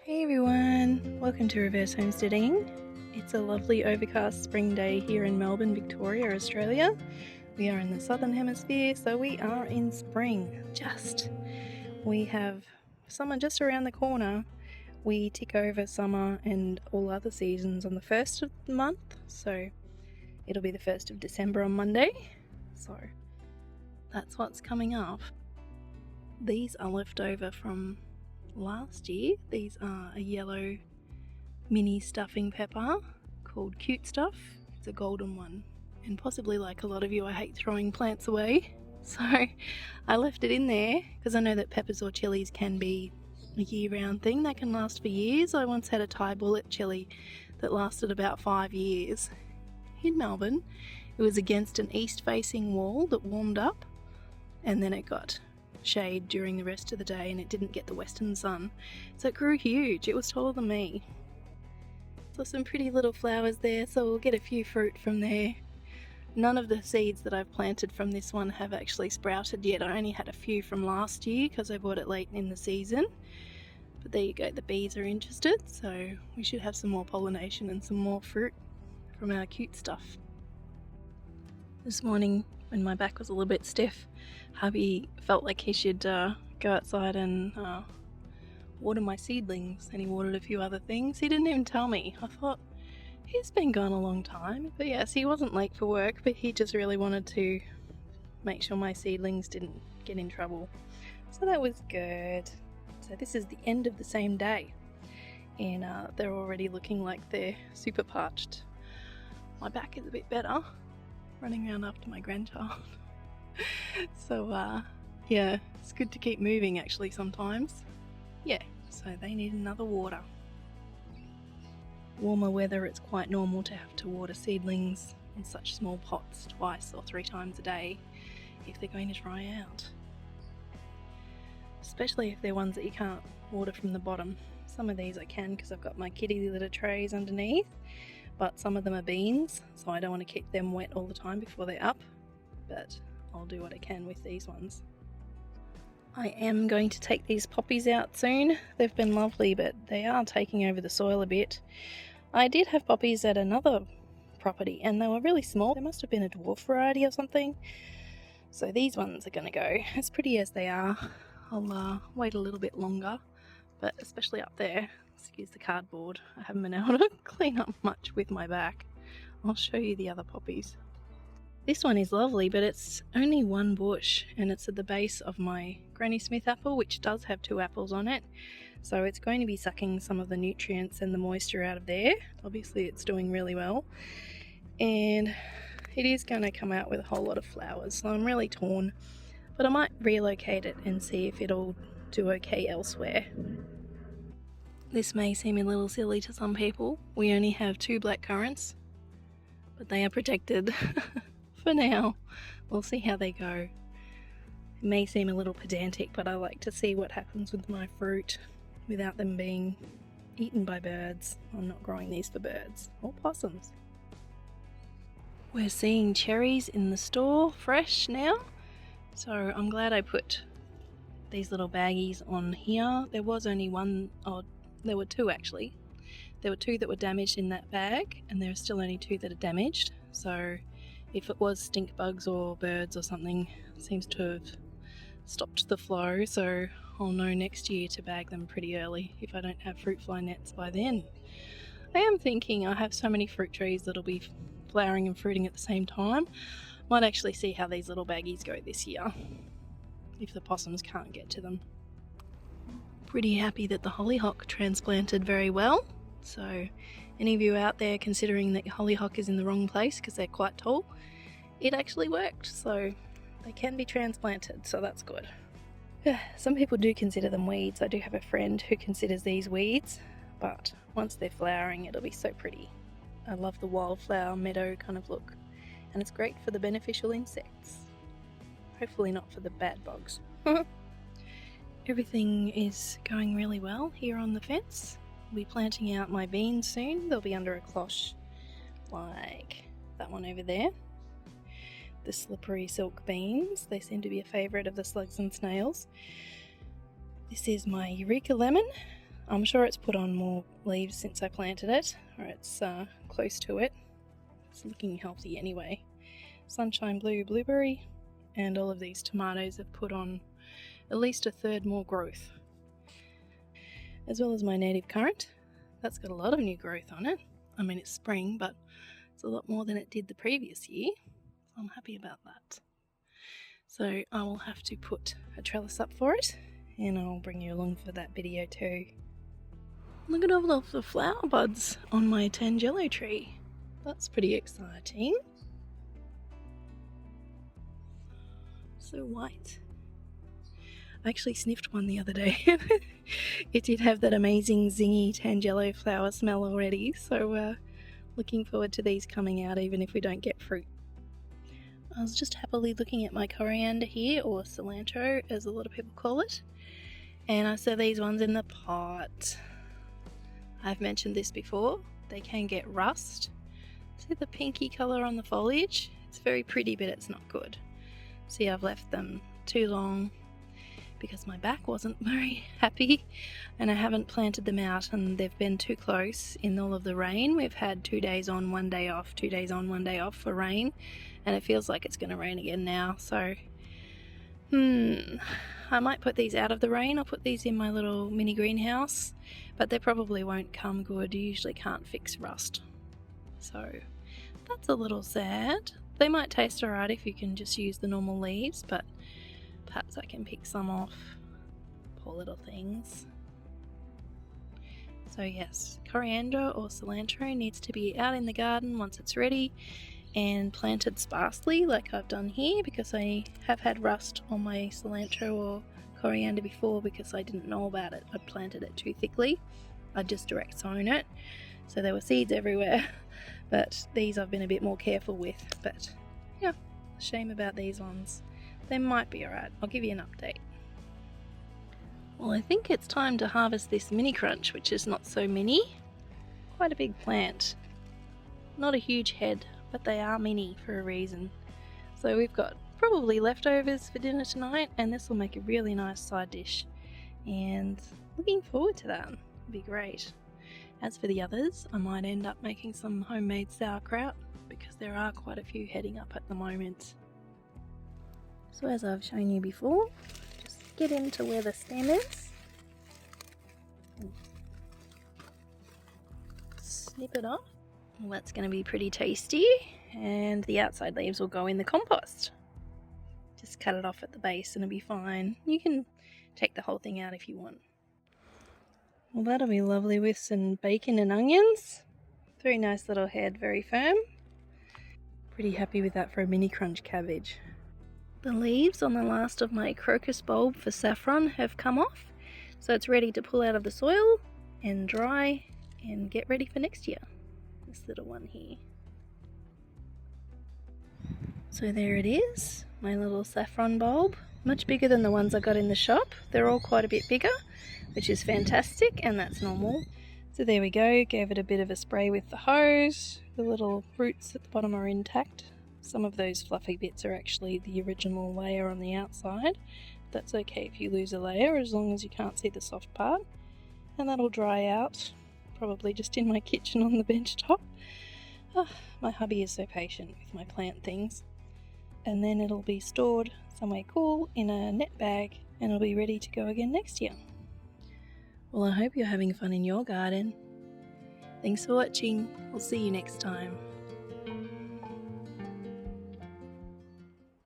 Hey everyone, welcome to Reverse Homesteading. It's a lovely overcast spring day here in Melbourne, Victoria, Australia. We are in the southern hemisphere, so we are in spring. We have summer just around the corner. We tick over summer and all other seasons on the 1st of the month, so it'll be the 1st of December on Monday. So that's what's coming up. These are left over from last year. These are a yellow mini stuffing pepper called Cute Stuff. It's a golden one, and possibly like a lot of you, I hate throwing plants away, so I left it in there because I know that peppers or chilies can be a year-round thing. They can last for years. I once had a Thai bullet chili that lasted about 5 years in Melbourne. It was against an east-facing wall that warmed up, and then it got shade during the rest of the day and it didn't get the western sun, so it grew huge. It was taller than me. So some pretty little flowers there, so we'll get a few fruit from there. None of the seeds that I've planted from this one have actually sprouted yet. I only had a few from last year because I bought it late in the season, but there you go, the bees are interested, so we should have some more pollination and some more fruit from our Cute Stuff. This morning when my back was a little bit stiff, Hubby felt like he should go outside and water my seedlings, and he watered a few other things. He didn't even tell me. I thought, he's been gone a long time. But yes, he wasn't late for work, but he just really wanted to make sure my seedlings didn't get in trouble. So that was good. So this is the end of the same day, and they're already looking like they're super parched. My back is a bit better, running around after my grandchild. So yeah, it's good to keep moving actually sometimes. Yeah, so they need another water. Warmer weather, it's quite normal to have to water seedlings in such small pots 2 or 3 times a day if they're going to dry out. Especially if they're ones that you can't water from the bottom. Some of these I can because I've got my kitty litter trays underneath, but some of them are beans, so I don't want to keep them wet all the time before they're up, but I'll do what I can with these ones. I am going to take these poppies out soon. They've been lovely, but they are taking over the soil a bit. I did have poppies at another property and they were really small. They must have been a dwarf variety or something. So these ones are going to go. As pretty as they are, I'll wait a little bit longer, but especially up there, excuse the cardboard, I haven't been able to clean up much with my back. I'll show you the other poppies. This one is lovely, but it's only one bush and it's at the base of my Granny Smith apple, which does have 2 apples on it. So it's going to be sucking some of the nutrients and the moisture out of there. Obviously it's doing really well. And it is going to come out with a whole lot of flowers, so I'm really torn. But I might relocate it and see if it'll do okay elsewhere. This may seem a little silly to some people. We only have 2 black currants, but they are protected. For now. We'll see how they go. It may seem a little pedantic, but I like to see what happens with my fruit without them being eaten by birds. I'm not growing these for birds or possums. We're seeing cherries in the store fresh now, so I'm glad I put these little baggies on here. There was only one, there were 2 actually. There were 2 that were damaged in that bag, and there are still only 2 that are damaged, so if it was stink bugs or birds or something, it seems to have stopped the flow, so I'll know next year to bag them pretty early if I don't have fruit fly nets by then. I am thinking I have so many fruit trees that'll be flowering and fruiting at the same time. Might actually see how these little baggies go this year, if the possums can't get to them. Pretty happy that the hollyhock transplanted very well, so any of you out there considering that your hollyhock is in the wrong place because they're quite tall, it actually worked, so they can be transplanted, so that's good. Some people do consider them weeds. I do have a friend who considers these weeds, but once they're flowering it'll be so pretty. I love the wildflower meadow kind of look, and it's great for the beneficial insects. Hopefully not for the bad bugs. Everything is going really well here on the fence. I'll be planting out my beans soon. They'll be under a cloche like that one over there. The slippery silk beans, they seem to be a favourite of the slugs and snails. This is my Eureka lemon. I'm sure it's put on more leaves since I planted it, or it's close to it. It's looking healthy anyway. Sunshine Blue Blueberry, and all of these tomatoes have put on at least a third more growth. As well as my native currant. That's got a lot of new growth on it. I mean, it's spring, but it's a lot more than it did the previous year. So I'm happy about that. So I will have to put a trellis up for it, and I'll bring you along for that video too. Look at all of the flower buds on my tangelo tree. That's pretty exciting. So white. I actually sniffed one the other day. It did have that amazing zingy tangelo flower smell already, so looking forward to these coming out even if we don't get fruit. I was just happily looking at my coriander here, or cilantro as a lot of people call it, and I saw these ones in the pot. I've mentioned this before, they can get rust. See the pinky colour on the foliage? It's very pretty, but it's not good. See, I've left them too long because my back wasn't very happy, and I haven't planted them out, and they've been too close in all of the rain. We've had 2 days on, 1 day off, 2 days on, 1 day off for rain, and it feels like it's going to rain again now. So I might put these out of the rain. I'll put these in my little mini greenhouse, but they probably won't come good. You usually can't fix rust, so that's a little sad. They might taste alright if you can just use the normal leaves, but perhaps I can pick some off. Poor little things. So yes, coriander or cilantro needs to be out in the garden once it's ready and planted sparsely like I've done here, because I have had rust on my cilantro or coriander before because I didn't know about it. I'd planted it too thickly. I'd just direct sown it, so there were seeds everywhere. But these I've been a bit more careful with. But yeah, shame about these ones. They might be alright. I'll give you an update. Well, I think it's time to harvest this mini crunch, which is not so mini. Quite a big plant. Not a huge head, but they are mini for a reason. So we've got probably leftovers for dinner tonight, and this will make a really nice side dish. And looking forward to that. It'll be great. As for the others, I might end up making some homemade sauerkraut, because there are quite a few heading up at the moment. So as I've shown you before, just get into where the stem is, snip it off. Well, that's going to be pretty tasty, and the outside leaves will go in the compost. Just cut it off at the base and it'll be fine. You can take the whole thing out if you want. Well, that'll be lovely with some bacon and onions. Very nice little head, very firm. Pretty happy with that for a mini crunch cabbage. The leaves on the last of my crocus bulb for saffron have come off, so it's ready to pull out of the soil and dry and get ready for next year. This little one here. So there it is, my little saffron bulb. Much bigger than the ones I got in the shop. They're all quite a bit bigger, which is fantastic, and that's normal. So there we go, gave it a bit of a spray with the hose. The little roots at the bottom are intact. Some of those fluffy bits are actually the original layer on the outside. That's okay if you lose a layer, as long as you can't see the soft part. And that'll dry out, probably just in my kitchen on the bench top. Oh, my hubby is so patient with my plant things. And then it'll be stored somewhere cool in a net bag, and it'll be ready to go again next year. Well, I hope you're having fun in your garden. Thanks for watching. We'll see you next time.